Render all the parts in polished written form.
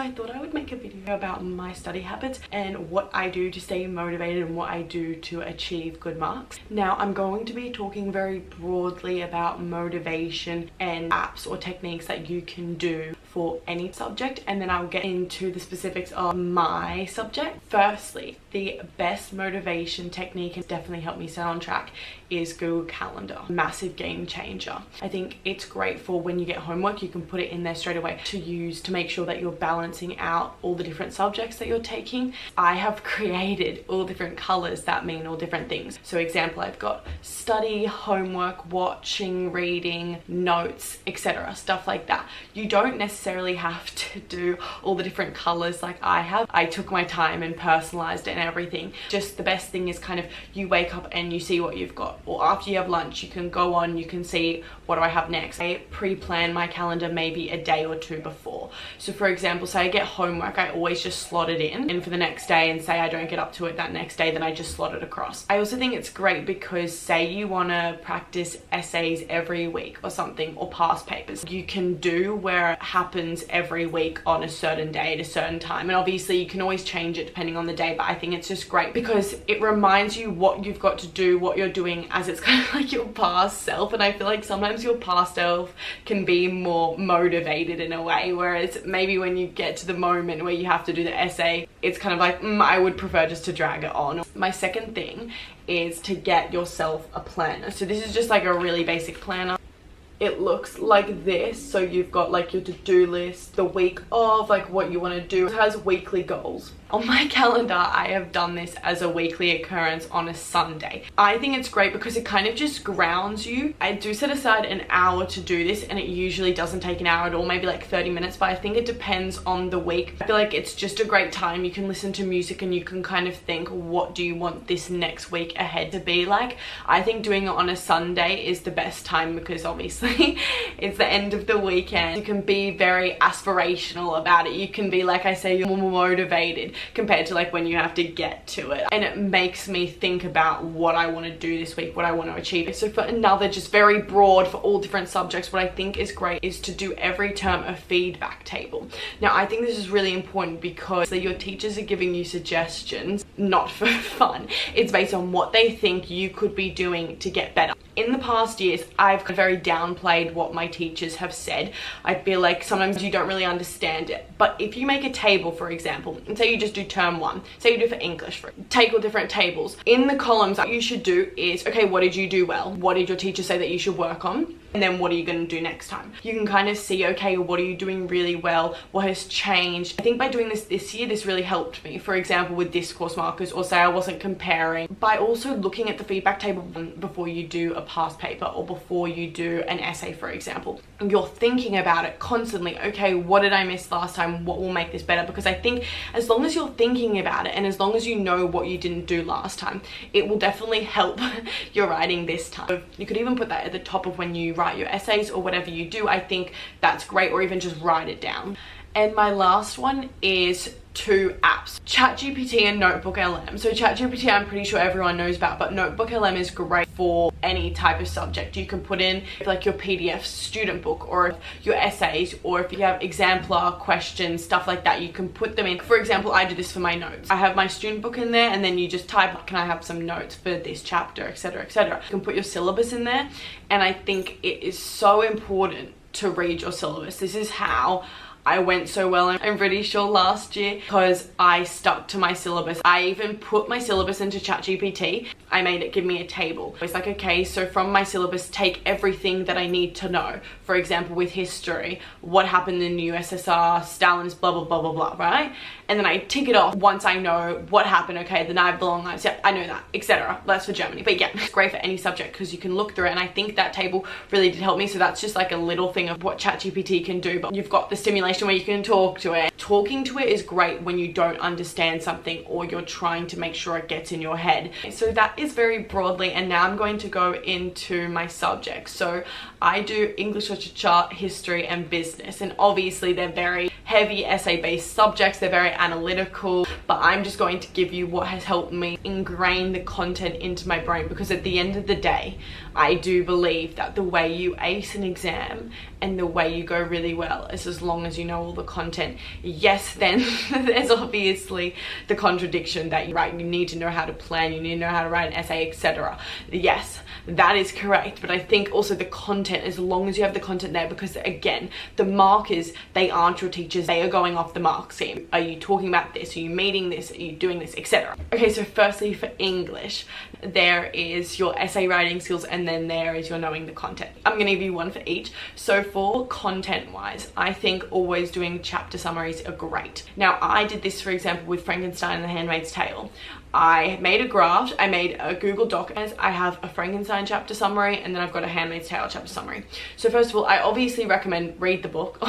I thought I would make a video about my study habits and what I do to stay motivated and what I do to achieve good marks. Now, I'm going to be talking very broadly about motivation and apps or techniques that you can do for any subject, and then I'll get into the specifics of my subject. Firstly, the best motivation technique and definitely helped me stay on track is Google Calendar. Massive game changer. I think it's great for when you get homework, you can put it in there straight away to use to make sure that you're balancing out all the different subjects that you're taking. I have created all different colors that mean all different things. So example, I've got study, homework, watching, reading, notes, etc. Stuff like that. You don't necessarily have to do all the different colors like I have. I took my time and personalized it and everything. Just the best thing is kind of you wake up and you see what you've got, or after you have lunch you can go on, you can see what do I have next. I pre-plan my calendar maybe a day or two before. So for example, say I get homework, I always just slot it in for the next day, and say I don't get up to it that next day, then I just slot it across. I also think it's great because say you want to practice essays every week or something, or past papers, you can do where it happens every week on a certain day at a certain time, and obviously you can always change it depending on the day, but I think it's just great because it reminds you what you've got to do, what you're doing, as it's kind of like your past self. And I feel like sometimes your past self can be more motivated in a way, whereas maybe when you get to the moment where you have to do the essay, it's kind of like I would prefer just to drag it on. My second thing is to get yourself a planner. So this is just like a really basic planner. It looks like this. So you've got like your to-do list, the week of like what you want to do. It has weekly goals. On my calendar, I have done this as a weekly occurrence on a Sunday. I think it's great because it kind of just grounds you. I do set aside an hour to do this, and it usually doesn't take an hour at all, maybe like 30 minutes, but I think it depends on the week. I feel like it's just a great time. You can listen to music and you can kind of think, what do you want this next week ahead to be like? I think doing it on a Sunday is the best time because obviously it's the end of the weekend. You can be very aspirational about it. You can be, like I say, you're more motivated compared to like when you have to get to it, and it makes me think about what I want to do this week, what I want to achieve. So for another, just very broad for all different subjects, what I think is great is to do every term a feedback table. Now I think this is really important because your teachers are giving you suggestions not for fun. It's based on what they think you could be doing to get better. In the past years, I've very downplayed what my teachers have said. I feel like sometimes you don't really understand it. But if you make a table, for example, and say you just do term 1, say you do for English, take all different tables. In the columns, what you should do is, okay, what did you do well? What did your teacher say that you should work on? And then what are you going to do next time? You can kind of see, okay, what are you doing really well? What has changed? I think by doing this year, this really helped me. For example, with discourse markers, or say I wasn't comparing. By also looking at the feedback table before you do a past paper or before you do an essay, for example, you're thinking about it constantly. Okay, what did I miss last time? What will make this better? Because I think as long as you're thinking about it and as long as you know what you didn't do last time, it will definitely help your writing this time. You could even put that at the top of when you write your essays or whatever you do. I think that's great, or even just write it down. And my last one is 2 apps, ChatGPT and Notebook LM. So ChatGPT I'm pretty sure everyone knows about, but Notebook LM is great for any type of subject. You can put in like your PDF student book or your essays, or if you have exemplar questions, stuff like that, you can put them in. For example, I do this for my notes. I have my student book in there, and then you just type, can I have some notes for this chapter, etc, etc. You can put your syllabus in there, and I think it is so important to read your syllabus. This is how I went so well, I'm pretty sure, last year, because I stuck to my syllabus. I even put my syllabus into ChatGPT. I made it give me a table. It's like, okay, so from my syllabus, take everything that I need to know. For example, with history, what happened in the USSR, Stalin's blah, blah, blah, blah, blah, right? And then I tick it off once I know what happened. Okay, the night of the long nights, yeah, I know that, etc. That's for Germany. But yeah, it's great for any subject because you can look through it, and I think that table really did help me. So that's just like a little thing of what ChatGPT can do, but you've got the stimulation where you can talk to it. Talking to it is great when you don't understand something or you're trying to make sure it gets in your head. So that is very broadly, and now I'm going to go into my subjects. So I do English literature, history, and business, and obviously they're very heavy essay-based subjects. They're very analytical, but I'm just going to give you what has helped me ingrain the content into my brain, because at the end of the day, I do believe that the way you ace an exam and the way you go really well is as long as you know all the content. Yes, then there's obviously the contradiction that you need to know how to plan, you need to know how to write an essay, etc. Yes, that is correct, but I think also the content, as long as you have the content there, because again, the markers, they aren't your teachers, they are going off the mark scheme. Are you talking about this? Are you meeting this? Are you doing this, etc.? Okay, so firstly for English, there is your essay writing skills, and then there is your knowing the content. I'm going to give you one for each. So for content wise, I think always doing chapter summaries are great. Now I did this, for example, with Frankenstein and the Handmaid's Tale. I made a graph, I made a Google Doc, as I have a Frankenstein chapter summary, and then I've got a Handmaid's Tale chapter summary. So first of all, I obviously recommend read the book.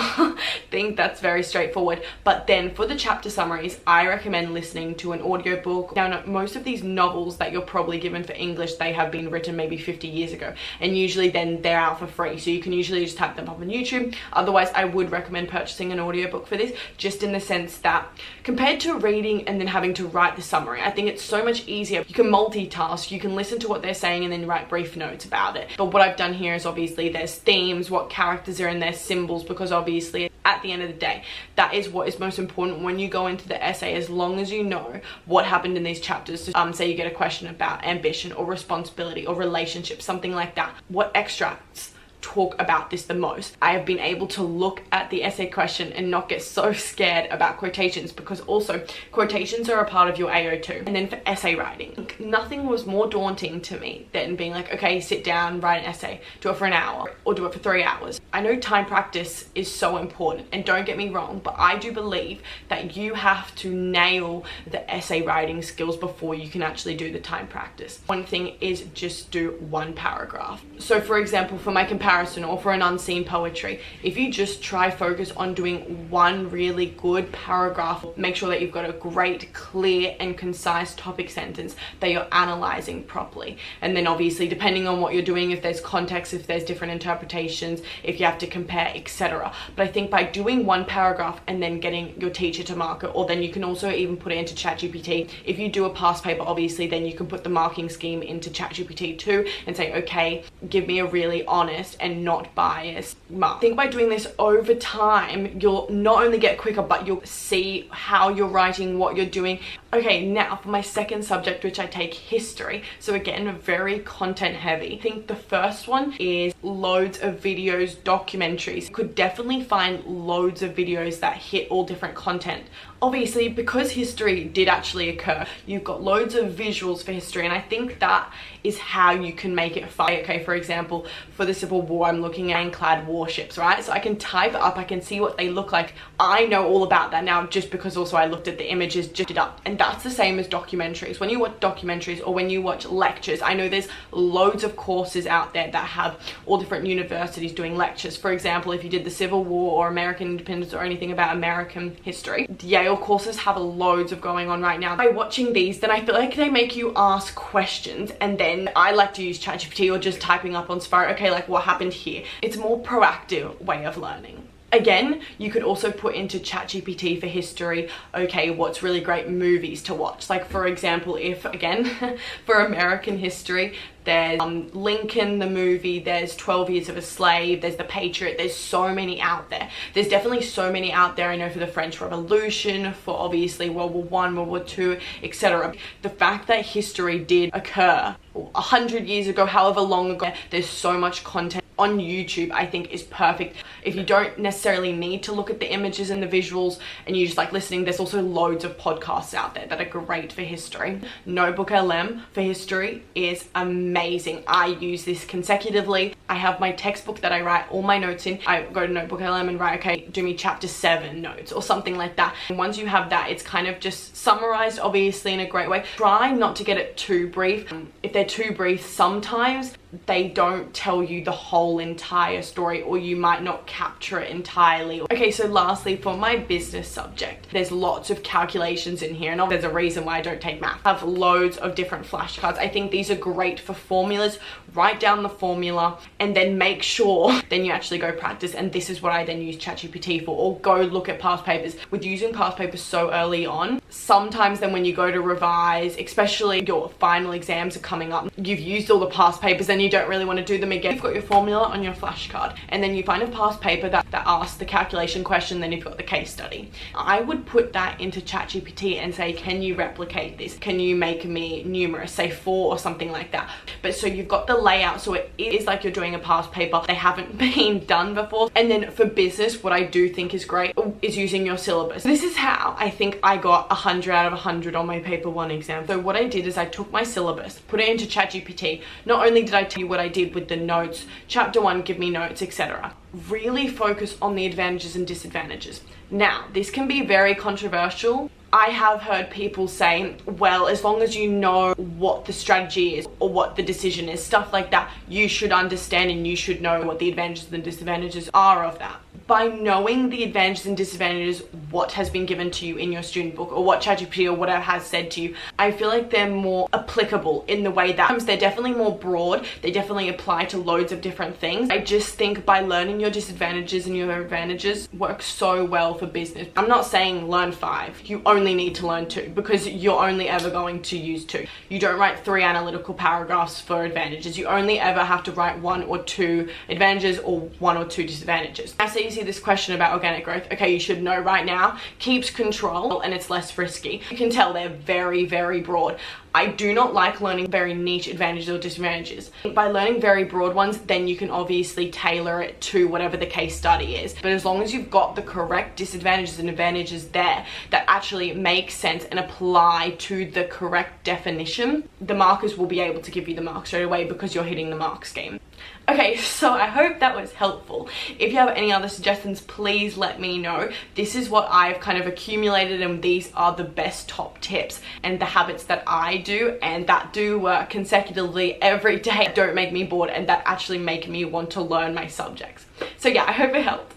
Think that's very straightforward. But then for the chapter summaries, I recommend listening to an audiobook. Now, most of these novels that you're probably given for English, they have been written maybe 50 years ago, and usually then they're out for free. So you can usually just type them up on YouTube. Otherwise, I would recommend purchasing an audiobook for this, just in the sense that compared to reading and then having to write the summary, I think it's so much easier. You can multitask, you can listen to what they're saying and then write brief notes about it. But what I've done here is obviously there's themes, what characters are in their symbols, because obviously at the end of the day, that is what is most important when you go into the essay. As long as you know what happened in these chapters, say you get a question about ambition or responsibility or relationships, something like that, what extracts talk about this the most. I have been able to look at the essay question and not get so scared about quotations, because also quotations are a part of your AO2. And then for essay writing, nothing was more daunting to me than being like, okay, sit down, write an essay, do it for an hour or do it for 3 hours. I know time practice is so important, and don't get me wrong, but I do believe that you have to nail the essay writing skills before you can actually do the time practice. One thing is just do one paragraph. So for example, for my comparison, or for an unseen poetry, if you just try focus on doing one really good paragraph, make sure that you've got a great, clear and concise topic sentence that you're analyzing properly. And then obviously, depending on what you're doing, if there's context, if there's different interpretations, if you have to compare, etc. But I think by doing one paragraph and then getting your teacher to mark it, or then you can also even put it into ChatGPT. If you do a past paper, obviously then you can put the marking scheme into ChatGPT too and say, okay, give me a really honest and not biased mark. I think by doing this over time, you'll not only get quicker, but you'll see how you're writing, what you're doing. Okay, now for my second subject, which I take, history. So again, very content heavy. I think the first one is loads of videos, documentaries. You could definitely find loads of videos that hit all different content. Obviously, because history did actually occur, you've got loads of visuals for history, and I think that is how you can make it fun. Okay, for example, for the Civil War, I'm looking at ironclad warships, right? So I can type it up, I can see what they look like. I know all about that now just because also I looked at the images, just it up. And that's the same as documentaries. When you watch documentaries or when you watch lectures, I know there's loads of courses out there that have all different universities doing lectures. For example, if you did the Civil War or American independence or anything about American history, Yale courses have loads of going on right now. By watching these, then I feel like they make you ask questions, and then I like to use ChatGPT or just typing up on Safari, okay, like what happened here? It's a more proactive way of learning. Again, you could also put into ChatGPT for history, okay, what's really great movies to watch? Like for example, if again, for American history, there's Lincoln, the movie, there's 12 Years of a Slave, there's The Patriot, there's so many out there. There's definitely so many out there. I know for the French Revolution, for obviously World War I, World War II, etc. The fact that history did occur 100 years ago, however long ago, there's so much content on YouTube, I think is perfect. If you don't necessarily need to look at the images and the visuals and you just like listening, there's also loads of podcasts out there that are great for history. Notebook LM for history is amazing. I use this consecutively. I have my textbook that I write all my notes in. I go to Notebook LM and write, okay, do me chapter 7 notes or something like that. And once you have that, it's kind of just summarized, obviously in a great way. Try not to get it too brief. If they're too brief, sometimes they don't tell you the whole entire story, or you might not capture it entirely. Okay, so lastly, for my business subject, there's lots of calculations in here, and there's a reason why I don't take math. I have loads of different flashcards. I think these are great for formulas. Write down the formula and then make sure then you actually go practice, and this is what I then use ChatGPT for, or go look at past papers. With using past papers so early on, sometimes then when you go to revise, especially your final exams are coming up, you've used all the past papers and you don't really want to do them again. You've got your formula on your flashcard, and then you find a past paper that asks the calculation question, then you've got the case study. I would put that into ChatGPT and say, can you replicate this? Can you make me numerous, say 4 or something like that? But so you've got the layout, so it is like you're doing a past paper. They haven't been done before. And then for business, what I do think is great is using your syllabus. This is how I think I got 100 out of 100 on my paper 1 exam. So what I did is I took my syllabus, put it into ChatGPT. Not only did I tell you what I did with the notes, chapter 1, give me notes, etc. Really focus on the advantages and disadvantages. Now, this can be very controversial. I have heard people say, well, as long as you know what the strategy is or what the decision is, stuff like that, you should understand and you should know what the advantages and disadvantages are of that. By knowing the advantages and disadvantages, what has been given to you in your student book or what ChatGPT or whatever has said to you, I feel like they're more applicable in the way that they're definitely more broad. They definitely apply to loads of different things. I just think by learning your disadvantages and your advantages works so well for business. I'm not saying learn 5. You only need to learn 2 because you're only ever going to use 2. You don't write 3 analytical paragraphs for advantages. You only ever have to write 1 or 2 advantages or 1 or 2 disadvantages. I say you see this question about organic growth. Okay, you should know right now, keeps control and it's less risky. You can tell they're very, very broad. I do not like learning very niche advantages or disadvantages. By learning very broad ones, then you can obviously tailor it to whatever the case study is. But as long as you've got the correct disadvantages and advantages there that actually make sense and apply to the correct definition, the markers will be able to give you the mark straight away because you're hitting the mark scheme. Okay, so I hope that was helpful. If you have any other suggestions, please let me know. This is what I've kind of accumulated, and these are the best top tips and the habits that I do and that do work consecutively every day, don't make me bored and that actually make me want to learn my subjects. So yeah, I hope it helped.